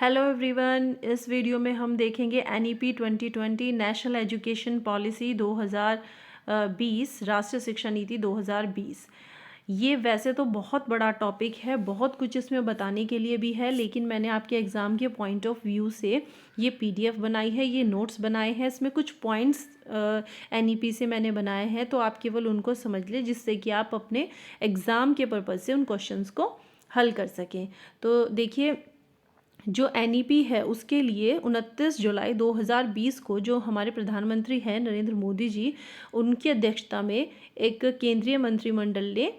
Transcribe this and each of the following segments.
Hello everyone, इस video में हम देखेंगे एनईपी 2020 नेशनल एजुकेशन पॉलिसी 2020 राष्ट्रीय शिक्षा नीति 2020। ये वैसे तो बहुत बड़ा टॉपिक है, बहुत कुछ इसमें बताने के लिए भी है, लेकिन मैंने आपके एग्ज़ाम के पॉइंट ऑफ व्यू से ये पीडीएफ बनाई है, ये नोट्स बनाए हैं। इसमें कुछ पॉइंट्स एनईपी से मैंने बनाए हैं, तो आप केवल उनको समझ लें, जिससे कि आप अपने एग्ज़ाम के पर्पज़ से उन क्वेश्चंस को हल कर सकें। तो देखिए, जो एनईपी है उसके लिए 29 जुलाई 2020 को जो हमारे प्रधानमंत्री हैं नरेंद्र मोदी जी, उनकी अध्यक्षता में एक केंद्रीय मंत्रिमंडल ने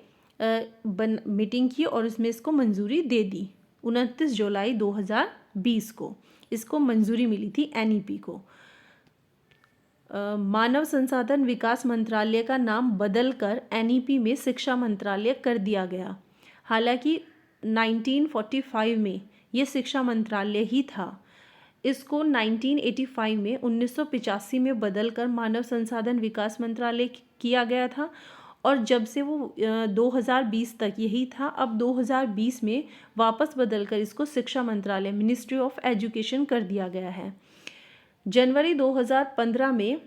मीटिंग की और इसमें इसको मंजूरी दे दी। 29 जुलाई 2020 को इसको मंजूरी मिली थी एनईपी को। मानव संसाधन विकास मंत्रालय का नाम बदलकर एनईपी में शिक्षा मंत्रालय कर दिया गया। हालांकि 1945 में ये शिक्षा मंत्रालय ही था। इसको 1985 में 1985 में बदलकर मानव संसाधन विकास मंत्रालय किया गया था, और जब से वो 2020 तक यही था। अब 2020 में वापस बदलकर इसको शिक्षा मंत्रालय मिनिस्ट्री ऑफ एजुकेशन कर दिया गया है। जनवरी 2015 में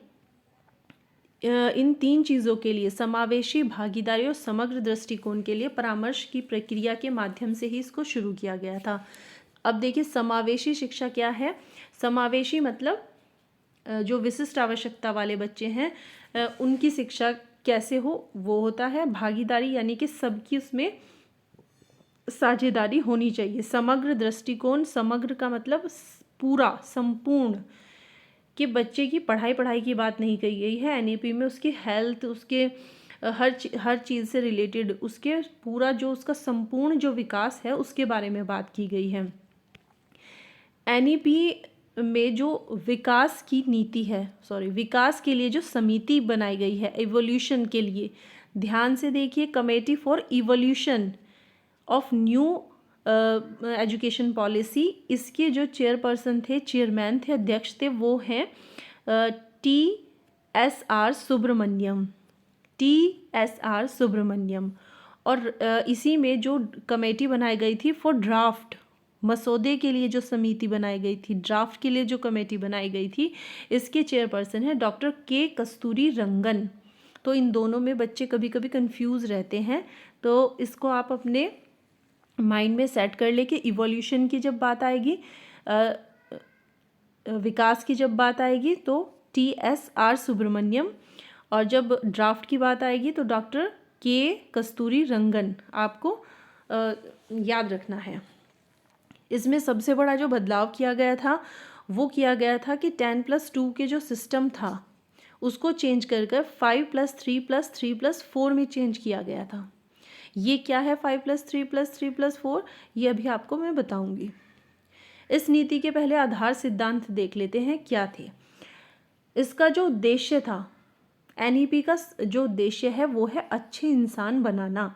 इन 3 चीज़ों के लिए समावेशी भागीदारी और समग्र दृष्टिकोण के लिए परामर्श की प्रक्रिया के माध्यम से ही इसको शुरू किया गया था। अब देखिए, समावेशी शिक्षा क्या है। समावेशी मतलब जो विशिष्ट आवश्यकता वाले बच्चे हैं उनकी शिक्षा कैसे हो, वो होता है भागीदारी, यानी कि सबकी उसमें साझेदारी होनी चाहिए। समग्र दृष्टिकोण, समग्र का मतलब पूरा, संपूर्ण, कि बच्चे की पढ़ाई की बात नहीं कही गई है एनईपी में। उसकी हेल्थ, उसके हर चीज़ से रिलेटेड उसके पूरा जो उसका संपूर्ण जो विकास है उसके बारे में बात की गई है। एनईपी में जो विकास की नीति है, विकास के लिए जो समिति बनाई गई है इवोल्यूशन के लिए, ध्यान से देखिए, committee for evolution of new education policy, इसके जो चेयरपर्सन थे, चेयरमैन थे, अध्यक्ष थे, वो हैं TSR सुब्रमण्यम। और इसी में जो कमेटी बनाई गई थी फॉर ड्राफ्ट, मसौदे के लिए जो समिति बनाई गई थी, ड्राफ्ट के लिए जो कमेटी बनाई गई थी, इसके चेयरपर्सन है डॉक्टर के कस्तूरी रंगन। तो इन दोनों में बच्चे कभी कभी कंफ्यूज रहते हैं, तो इसको आप अपने माइंड में सेट कर ले कि इवोल्यूशन की जब बात आएगी, विकास की जब बात आएगी तो TSR सुब्रमण्यम, और जब ड्राफ्ट की बात आएगी तो डॉक्टर के कस्तूरी रंगन, आपको याद रखना है। इसमें सबसे बड़ा जो बदलाव किया गया था वो किया गया था कि 10+2 के जो सिस्टम था उसको चेंज कर 5+3+3+4 में चेंज किया गया था। ये क्या है 5+3+3+4, ये अभी आपको मैं बताऊंगी। इस नीति के पहले आधार सिद्धांत देख लेते हैं क्या थे। इसका जो उद्देश्य था, एनईपी का जो उद्देश्य है वो है अच्छे इंसान बनाना।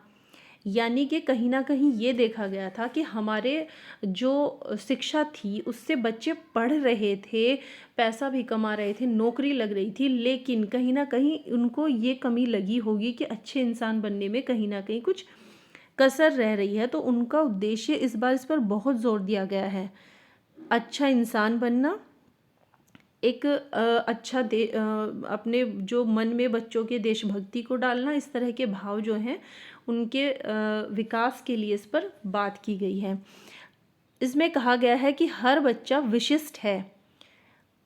यानी कि कहीं ना कहीं ये देखा गया था कि हमारे जो शिक्षा थी उससे बच्चे पढ़ रहे थे, पैसा भी कमा रहे थे, नौकरी लग रही थी, लेकिन कहीं ना कहीं उनको ये कमी लगी होगी कि अच्छे इंसान बनने में कहीं ना कहीं कुछ कसर रह रही है। तो उनका उद्देश्य इस बार इस पर बहुत जोर दिया गया है, अच्छा इंसान बनना, एक अच्छा अपने जो मन में बच्चों के देशभक्ति को डालना, इस तरह के भाव जो हैं उनके विकास के लिए इस पर बात की गई है। इसमें कहा गया है कि हर बच्चा विशिष्ट है,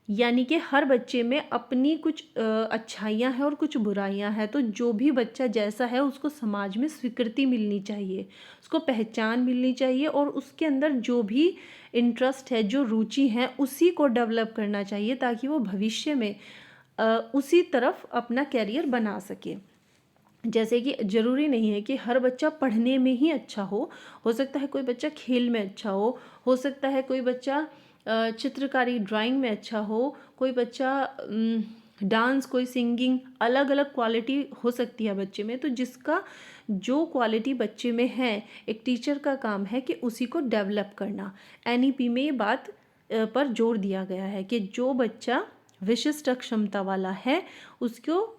यानी कि हर बच्चे में अपनी कुछ अच्छाइयाँ हैं और कुछ बुराइयाँ हैं। तो जो भी बच्चा जैसा है उसको समाज में स्वीकृति मिलनी चाहिए, उसको पहचान मिलनी चाहिए, और उसके अंदर जो भी इंटरेस्ट है, जो रुचि है, उसी को डेवलप करना चाहिए ताकि वो भविष्य में उसी तरफ अपना कैरियर बना सके। जैसे कि ज़रूरी नहीं है कि हर बच्चा पढ़ने में ही अच्छा हो सकता है कोई बच्चा खेल में अच्छा हो सकता है कोई बच्चा चित्रकारी, ड्राइंग में अच्छा हो, कोई बच्चा डांस, कोई सिंगिंग, अलग अलग क्वालिटी हो सकती है बच्चे में। तो जिसका जो क्वालिटी बच्चे में है, एक टीचर का काम है कि उसी को डेवलप करना। एनईपी में ये बात पर जोर दिया गया है कि जो बच्चा विशिष्ट क्षमता वाला है उसको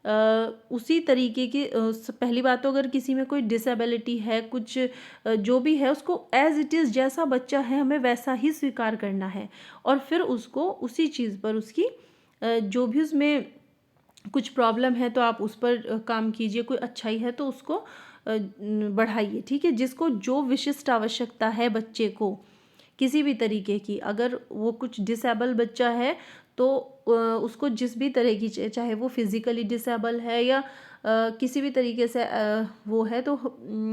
उसी तरीके की पहली बात तो अगर किसी में कोई डिसेबिलिटी है, कुछ जो भी है, उसको एज इट इज़ जैसा बच्चा है हमें वैसा ही स्वीकार करना है, और फिर उसको उसी चीज़ पर उसकी जो भी उसमें कुछ प्रॉब्लम है तो आप उस पर काम कीजिए, कोई अच्छाई है तो उसको बढ़ाइए, ठीक है। जिसको जो विशिष्ट आवश्यकता है बच्चे को किसी भी तरीके की, अगर वो कुछ डिसेबल बच्चा है तो उसको जिस भी तरह की चाहे वो फिज़िकली डिसेबल है या किसी भी तरीके से वो है, तो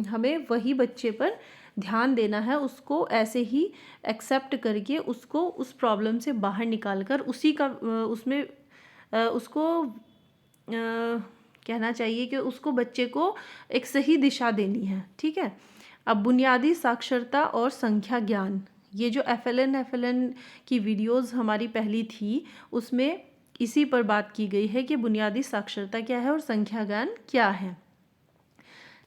हमें वही बच्चे पर ध्यान देना है, उसको ऐसे ही एक्सेप्ट करके उसको उस प्रॉब्लम से बाहर निकाल कर उसी का उसमें उसको कहना चाहिए कि उसको बच्चे को एक सही दिशा देनी है, ठीक है। अब बुनियादी साक्षरता और संख्या ज्ञान, ये जो एफएलएन की वीडियोस हमारी पहली थी उसमें इसी पर बात की गई है कि बुनियादी साक्षरता क्या है और संख्या ज्ञान क्या है।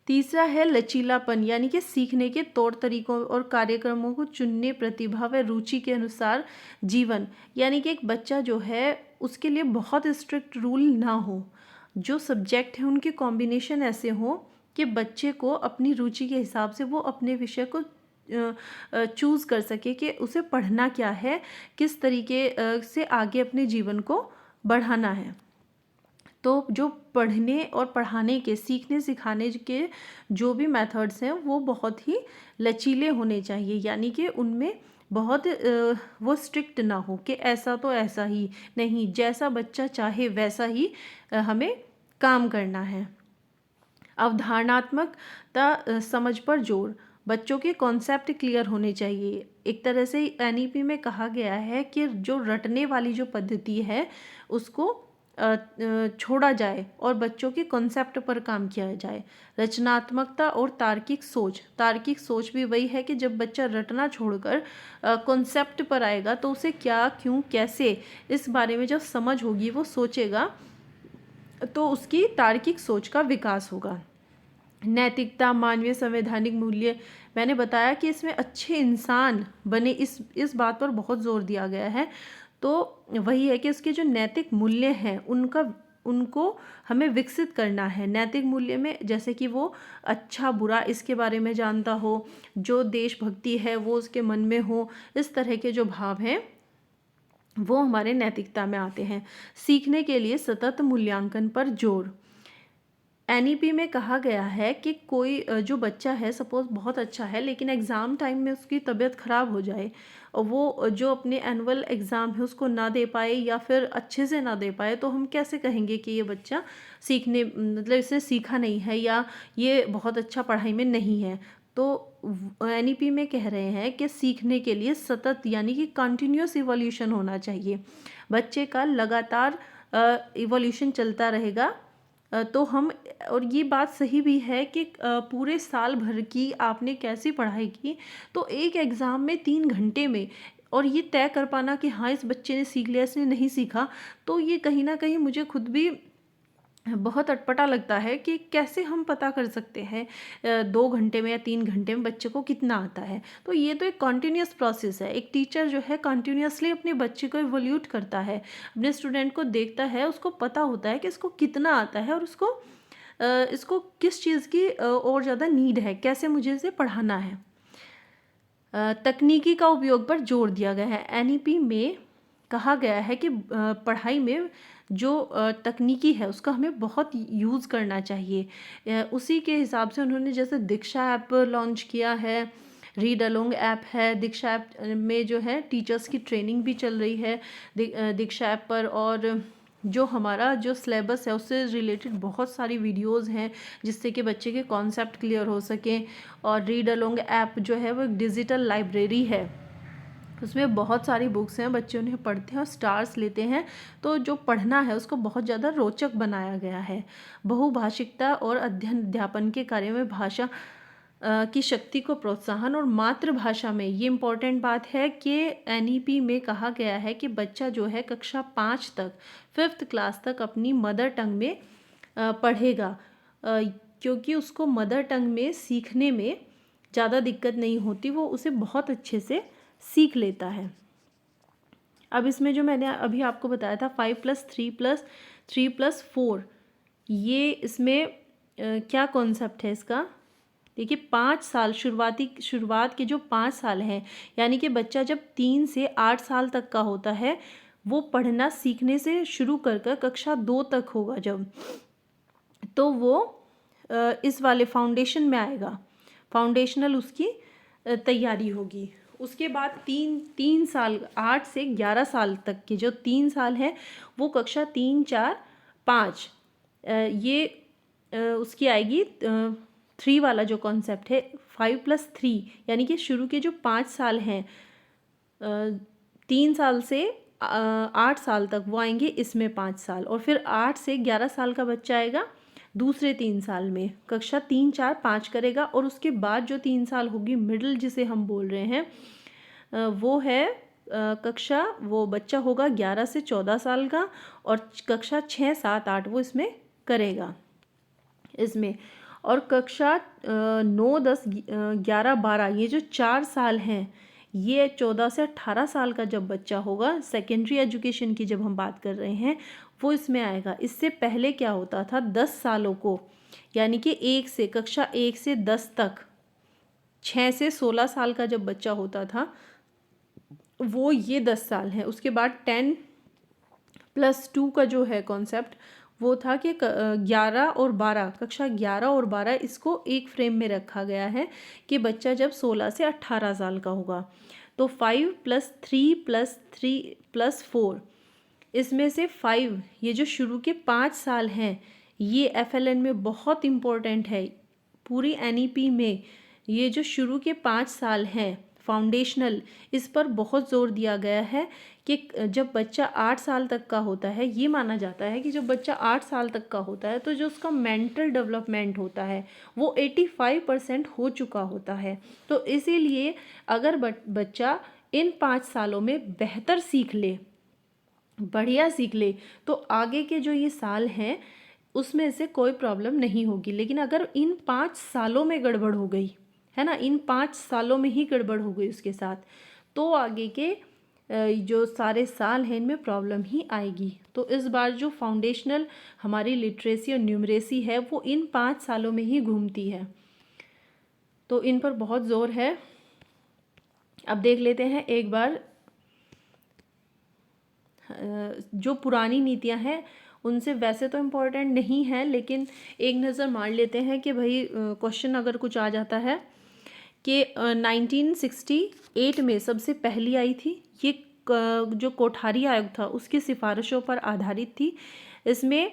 तीसरा है लचीलापन, यानी कि सीखने के तौर तरीकों और कार्यक्रमों को चुनने, प्रतिभा व रुचि के अनुसार जीवन, यानी कि एक बच्चा जो है उसके लिए बहुत स्ट्रिक्ट रूल ना हो, जो सब्जेक्ट है उनके कॉम्बिनेशन ऐसे हों कि बच्चे को अपनी रुचि के हिसाब से वो अपने विषय को चूज़ कर सके कि उसे पढ़ना क्या है, किस तरीके से आगे अपने जीवन को बढ़ाना है। तो जो पढ़ने और पढ़ाने के, सीखने सिखाने के जो भी मेथड्स हैं वो बहुत ही लचीले होने चाहिए, यानी कि उनमें बहुत वो स्ट्रिक्ट ना हो कि ऐसा तो ऐसा ही नहीं, जैसा बच्चा चाहे वैसा ही हमें काम करना है। अवधारणात्मकता समझ पर जोर, बच्चों के कॉन्सेप्ट क्लियर होने चाहिए। एक तरह से एनईपी में कहा गया है कि जो रटने वाली जो पद्धति है उसको छोड़ा जाए और बच्चों के कॉन्सेप्ट पर काम किया जाए। रचनात्मकता और तार्किक सोच, तार्किक सोच भी वही है कि जब बच्चा रटना छोड़कर कॉन्सेप्ट पर आएगा तो उसे क्या, क्यों, कैसे, इस बारे में जब समझ होगी, वो सोचेगा, तो उसकी तार्किक सोच का विकास होगा। नैतिकता, मानवीय संवैधानिक मूल्य, मैंने बताया कि इसमें अच्छे इंसान बने, इस बात पर बहुत जोर दिया गया है। तो वही है कि उसके जो नैतिक मूल्य हैं उनको हमें विकसित करना है। नैतिक मूल्य में जैसे कि वो अच्छा बुरा इसके बारे में जानता हो, जो देशभक्ति है वो उसके मन में हो, इस तरह के जो भाव हैं वो हमारे नैतिकता में आते हैं। सीखने के लिए सतत मूल्यांकन पर जोर, एनईपी में कहा गया है कि कोई जो बच्चा है सपोज बहुत अच्छा है लेकिन एग्ज़ाम टाइम में उसकी तबीयत ख़राब हो जाए और वो जो अपने एनुअल एग्ज़ाम है उसको ना दे पाए या फिर अच्छे से ना दे पाए, तो हम कैसे कहेंगे कि ये बच्चा सीखने, मतलब इसने सीखा नहीं है या ये बहुत अच्छा पढ़ाई में नहीं है। तो एनईपी में कह रहे हैं कि सीखने के लिए सतत यानी कि कंटिन्यूस इवोल्यूशन होना चाहिए, बच्चे का लगातार इवोल्यूशन चलता रहेगा। तो हम, और ये बात सही भी है कि पूरे साल भर की आपने कैसी पढ़ाई की, तो एक एग्ज़ाम में 3 घंटे में और ये तय कर पाना कि हाँ इस बच्चे ने सीख लिया, इसने नहीं सीखा, तो ये कहीं ना कहीं मुझे खुद भी बहुत अटपटा लगता है कि कैसे हम पता कर सकते हैं 2 घंटे में या 3 घंटे में बच्चे को कितना आता है। तो ये तो एक कॉन्टीन्यूस प्रोसेस है। एक टीचर जो है कॉन्टीन्यूसली अपने बच्चे को इवोल्यूट करता है, अपने स्टूडेंट को देखता है, उसको पता होता है कि इसको कितना आता है और उसको इसको किस चीज़ की और ज़्यादा नीड है, कैसे मुझे इसे पढ़ाना है। तकनीकी का उपयोग पर जोर दिया गया है। एनईपी में कहा गया है कि पढ़ाई में जो तकनीकी है उसका हमें बहुत यूज़ करना चाहिए। उसी के हिसाब से उन्होंने जैसे दीक्षा ऐप लॉन्च किया है, रीड अलोंग ऐप है, दीक्षा ऐप में जो है टीचर्स की ट्रेनिंग भी चल रही है दीक्षा ऐप पर, और जो हमारा जो सिलेबस है उससे रिलेटेड बहुत सारी वीडियोस हैं जिससे कि बच्चे के कॉन्सेप्ट क्लियर हो सकें। और रीड अलोंग ऐप जो है वो एक डिजिटल लाइब्रेरी है, उसमें बहुत सारी बुक्स हैं, बच्चे उन्हें पढ़ते हैं और स्टार्स लेते हैं, तो जो पढ़ना है उसको बहुत ज़्यादा रोचक बनाया गया है। बहुभाषिकता और अध्ययन अध्यापन के कार्य में भाषा की शक्ति को प्रोत्साहन और मातृभाषा में, ये इम्पॉर्टेंट बात है कि एनईपी में कहा गया है कि बच्चा जो है कक्षा 5 तक, 5th क्लास तक अपनी मदर टंग में पढ़ेगा, क्योंकि उसको मदर टंग में सीखने में ज़्यादा दिक्कत नहीं होती, वो उसे बहुत अच्छे से सीख लेता है। अब इसमें जो मैंने अभी आपको बताया था 5+3+3+4, ये इसमें क्या कॉन्सेप्ट है इसका, देखिए 5 साल शुरुआत के जो 5 साल हैं, यानी कि बच्चा जब 3 से 8 साल तक का होता है, वो पढ़ना सीखने से शुरू कर कक्षा 2 तक होगा जब, तो वो इस वाले फाउंडेशन में आएगा, फाउंडेशनल उसकी तैयारी होगी। उसके बाद 3 साल 8 से 11 साल तक के जो 3 साल हैं वो कक्षा 3, 4, 5 ये उसकी आएगी 3 वाला जो कॉन्सेप्ट है 5+3, यानी कि शुरू के जो 5 साल हैं 3 साल से 8 साल तक वो आएंगे इसमें 5 साल, और फिर 8 से 11 साल का बच्चा आएगा दूसरे 3 साल में, कक्षा 3, 4, 5 करेगा। और उसके बाद जो 3 साल होगी मिडिल जिसे हम बोल रहे हैं वो है कक्षा, वो बच्चा होगा 11 से 14 साल का, और कक्षा 6, 7, 8 वो इसमें करेगा इसमें। और कक्षा 9, 10, 11, 12 ये जो 4 साल हैं, ये 14 से 18 साल का जब बच्चा होगा, सेकेंडरी एजुकेशन की जब हम बात कर रहे हैं, वो इसमें आएगा। इससे पहले क्या होता था, 10 सालों को, यानी कि कक्षा 1 से 10 तक 6 से 16 साल का जब बच्चा होता था वो ये 10 साल है। उसके बाद 10+2 का जो है कॉन्सेप्ट वो था कि 11 और 12, कक्षा 11 और 12 इसको एक फ्रेम में रखा गया है कि बच्चा जब 16 से 18 साल का होगा, तो 5+3+3+4 इसमें से 5 ये जो शुरू के 5 साल हैं ये FLN में बहुत इम्पोर्टेंट है। पूरी NEP में ये जो शुरू के 5 साल हैं फाउंडेशनल, इस पर बहुत ज़ोर दिया गया है कि जब बच्चा 8 साल तक का होता है, ये माना जाता है कि जब बच्चा 8 साल तक का होता है तो जो उसका मेंटल डेवलपमेंट होता है वो 85% हो चुका होता है। तो इसीलिए अगर बच्चा इन 5 सालों में बेहतर सीख ले, बढ़िया सीख ले, तो आगे के जो ये साल हैं उसमें से कोई प्रॉब्लम नहीं होगी। लेकिन अगर इन 5 सालों में गड़बड़ हो गई है ना, इन 5 सालों में ही गड़बड़ हो गई उसके साथ, तो आगे के जो सारे साल हैं इनमें प्रॉब्लम ही आएगी। तो इस बार जो फाउंडेशनल हमारी लिटरेसी और न्यूमरेसी है वो इन 5 सालों में ही घूमती है, तो इन पर बहुत ज़ोर है। अब देख लेते हैं एक बार जो पुरानी नीतियां हैं उनसे, वैसे तो इम्पोर्टेंट नहीं है लेकिन एक नज़र मार लेते हैं कि भाई क्वेश्चन अगर कुछ आ जाता है कि 1968 में सबसे पहली आई थी, ये जो कोठारी आयोग था उसकी सिफारिशों पर आधारित थी। इसमें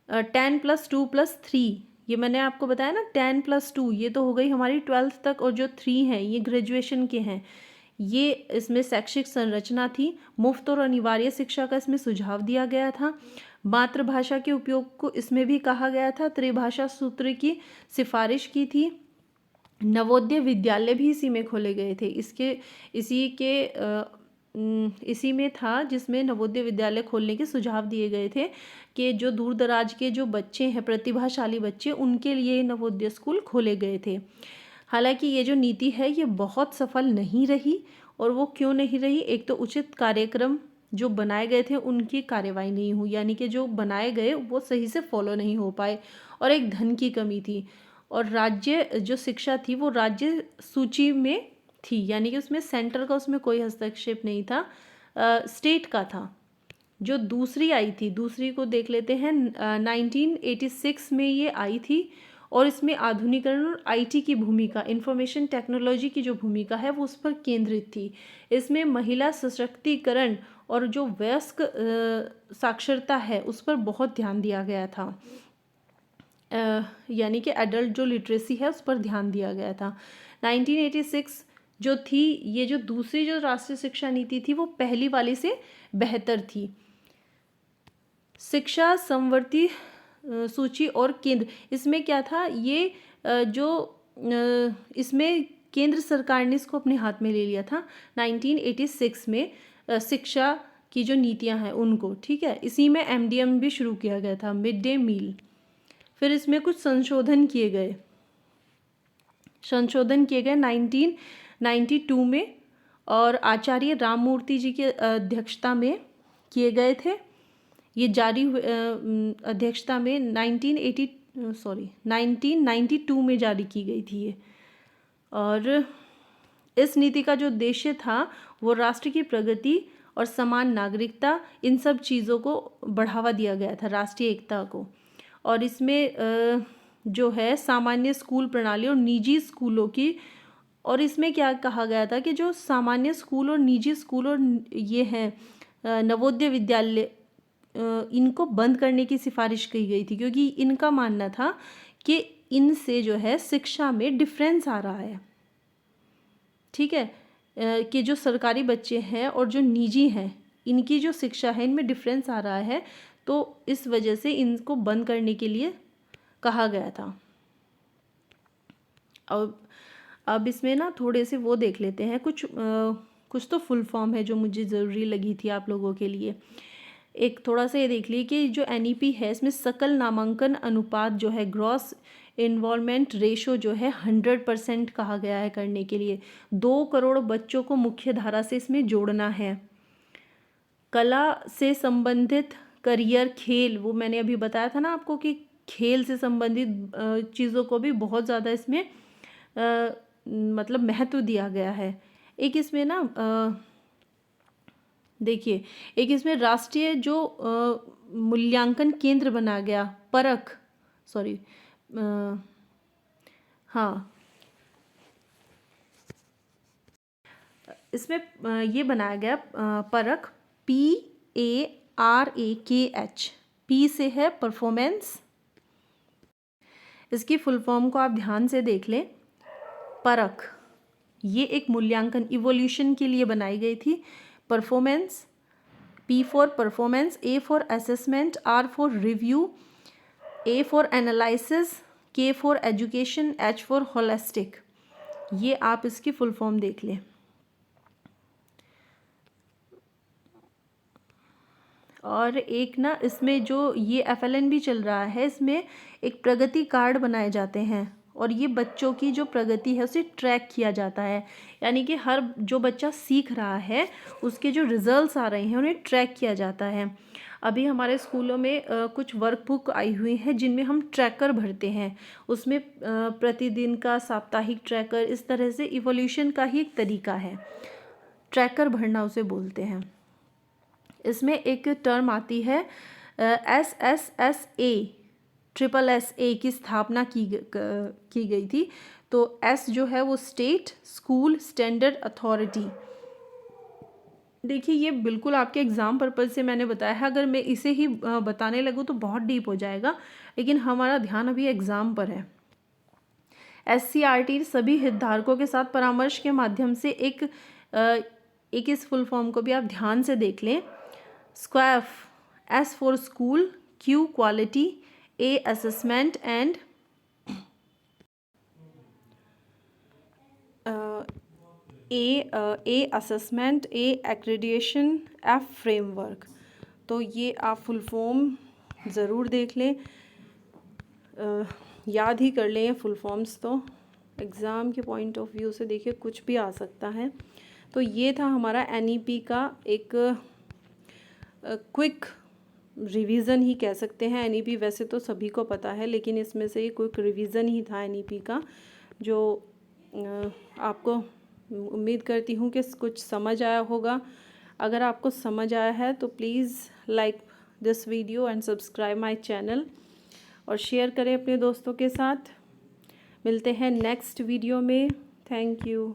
10+2+3 ये मैंने आपको बताया ना, 10+2 ये तो हो गई हमारी 12th तक, और जो 3 हैं ये ग्रेजुएशन के हैं। ये इसमें शैक्षिक संरचना थी। मुफ्त और अनिवार्य शिक्षा का इसमें सुझाव दिया गया था। मातृभाषा के उपयोग को इसमें भी कहा गया था। त्रिभाषा सूत्र की सिफारिश की थी। नवोदय विद्यालय भी इसी में खोले गए थे। इसी में था जिसमें नवोदय विद्यालय खोलने के सुझाव दिए गए थे कि जो दूर दराज के जो बच्चे हैं, प्रतिभाशाली बच्चे, उनके लिए नवोदय स्कूल खोले गए थे। हालांकि ये जो नीति है ये बहुत सफल नहीं रही, और वो क्यों नहीं रही, एक तो उचित कार्यक्रम जो बनाए गए थे उनकी कार्यवाही नहीं हुई, यानी कि जो बनाए गए वो सही से फॉलो नहीं हो पाए, और एक धन की कमी थी। और राज्य जो शिक्षा थी वो राज्य सूची में थी, यानी कि उसमें सेंटर का उसमें कोई हस्तक्षेप नहीं था, स्टेट का था। जो दूसरी आई थी, दूसरी को देख लेते हैं। 1986 में ये आई थी, और इसमें आधुनिकीकरण और IT की भूमिका, इंफॉर्मेशन टेक्नोलॉजी की जो भूमिका है वो उस पर केंद्रित थी। इसमें महिला सशक्तिकरण और जो वयस्क साक्षरता है उस पर बहुत ध्यान दिया गया था, यानी कि एडल्ट जो लिटरेसी है उस पर ध्यान दिया गया था। 1986 जो थी, ये जो दूसरी जो राष्ट्रीय शिक्षा नीति थी वो पहली वाली से बेहतर थी। शिक्षा समवर्ती सूची और केंद्र, इसमें क्या था, ये इसमें केंद्र सरकार ने इसको अपने हाथ में ले लिया था 1986 में, शिक्षा की जो नीतियां हैं उनको, ठीक है। इसी में MDM भी शुरू किया गया था, मिड डे मील। फिर इसमें कुछ संशोधन किए गए 1992 में, और आचार्य राममूर्ति जी की अध्यक्षता में किए गए थे। ये जारी अध्यक्षता में 1992 में जारी की गई थी ये। और इस नीति का जो उद्देश्य था वो राष्ट्र की प्रगति और समान नागरिकता, इन सब चीज़ों को बढ़ावा दिया गया था, राष्ट्रीय एकता को। और इसमें जो है सामान्य स्कूल प्रणाली और निजी स्कूलों की, और इसमें क्या कहा गया था कि जो सामान्य स्कूल और निजी स्कूल और ये हैं नवोदय विद्यालय, इनको बंद करने की सिफारिश की गई थी, क्योंकि इनका मानना था कि इनसे जो है शिक्षा में डिफरेंस आ रहा है। ठीक है, कि जो सरकारी बच्चे हैं और जो निजी हैं, इनकी जो शिक्षा है इनमें डिफरेंस आ रहा है, तो इस वजह से इनको बंद करने के लिए कहा गया था। अब इसमें ना थोड़े से वो देख लेते हैं, कुछ तो फुल फॉर्म है जो मुझे ज़रूरी लगी थी आप लोगों के लिए। एक थोड़ा सा ये देख लीजिए कि जो NEP है इसमें सकल नामांकन अनुपात जो है, ग्रॉस इन्वॉल्वमेंट रेशो जो है 100% कहा गया है करने के लिए। 2 करोड़ बच्चों को मुख्य धारा से इसमें जोड़ना है। कला से संबंधित करियर, खेल, वो मैंने अभी बताया था ना आपको कि खेल से संबंधित चीज़ों को भी बहुत ज़्यादा इसमें मतलब महत्व दिया गया है। एक इसमें ना देखिए, एक इसमें राष्ट्रीय जो मूल्यांकन केंद्र बना गया, इसमें ये बनाया गया परख, PARAKH, P से है परफॉर्मेंस। इसकी फुल फॉर्म को आप ध्यान से देख लें। परख ये एक मूल्यांकन, इवोल्यूशन के लिए बनाई गई थी। Performance, P for performance, A for assessment, R for review, A for analysis, K for education, H for holistic. ये आप इसकी फुल फॉर्म देख लें। और एक ना इसमें जो ये FLN भी चल रहा है, इसमें एक प्रगति कार्ड बनाए जाते हैं और ये बच्चों की जो प्रगति है उसे ट्रैक किया जाता है। यानी कि हर जो बच्चा सीख रहा है उसके जो रिजल्ट्स आ रहे हैं उन्हें ट्रैक किया जाता है। अभी हमारे स्कूलों में कुछ वर्कबुक आई हुई हैं जिनमें हम ट्रैकर भरते हैं, उसमें प्रतिदिन का, साप्ताहिक ट्रैकर, इस तरह से इवोल्यूशन का ही एक तरीका है, ट्रैकर भरना उसे बोलते हैं। इसमें एक टर्म आती है SSSA, SSSA की स्थापना की गई थी। तो S जो है वो स्टेट स्कूल स्टैंडर्ड अथॉरिटी। देखिए ये बिल्कुल आपके एग्ज़ाम पर्पज़ से मैंने बताया है, अगर मैं इसे ही बताने लगूँ तो बहुत डीप हो जाएगा, लेकिन हमारा ध्यान अभी एग्ज़ाम पर है। SCRT सभी हितधारकों के साथ परामर्श के माध्यम से एक इस फुल फॉर्म को भी आप ध्यान से देख लें। SQUAF, S for school, Q quality, A assessment and A assessment, A accreditation, F framework. तो ये आप फुल फॉर्म ज़रूर देख लें, याद ही कर लें फुल फॉर्म्स, तो एग्ज़ाम के पॉइंट ऑफ व्यू से देखिए कुछ भी आ सकता है। तो ये था हमारा NEP का एक क्विक रिवीजन ही कह सकते हैं। NEP वैसे तो सभी को पता है, लेकिन इसमें से क्विक रिवीजन ही था NEP का, जो आपको उम्मीद करती हूँ कि कुछ समझ आया होगा। अगर आपको समझ आया है तो please like this video and subscribe my channel और शेयर करें अपने दोस्तों के साथ। मिलते हैं नेक्स्ट वीडियो में। Thank you.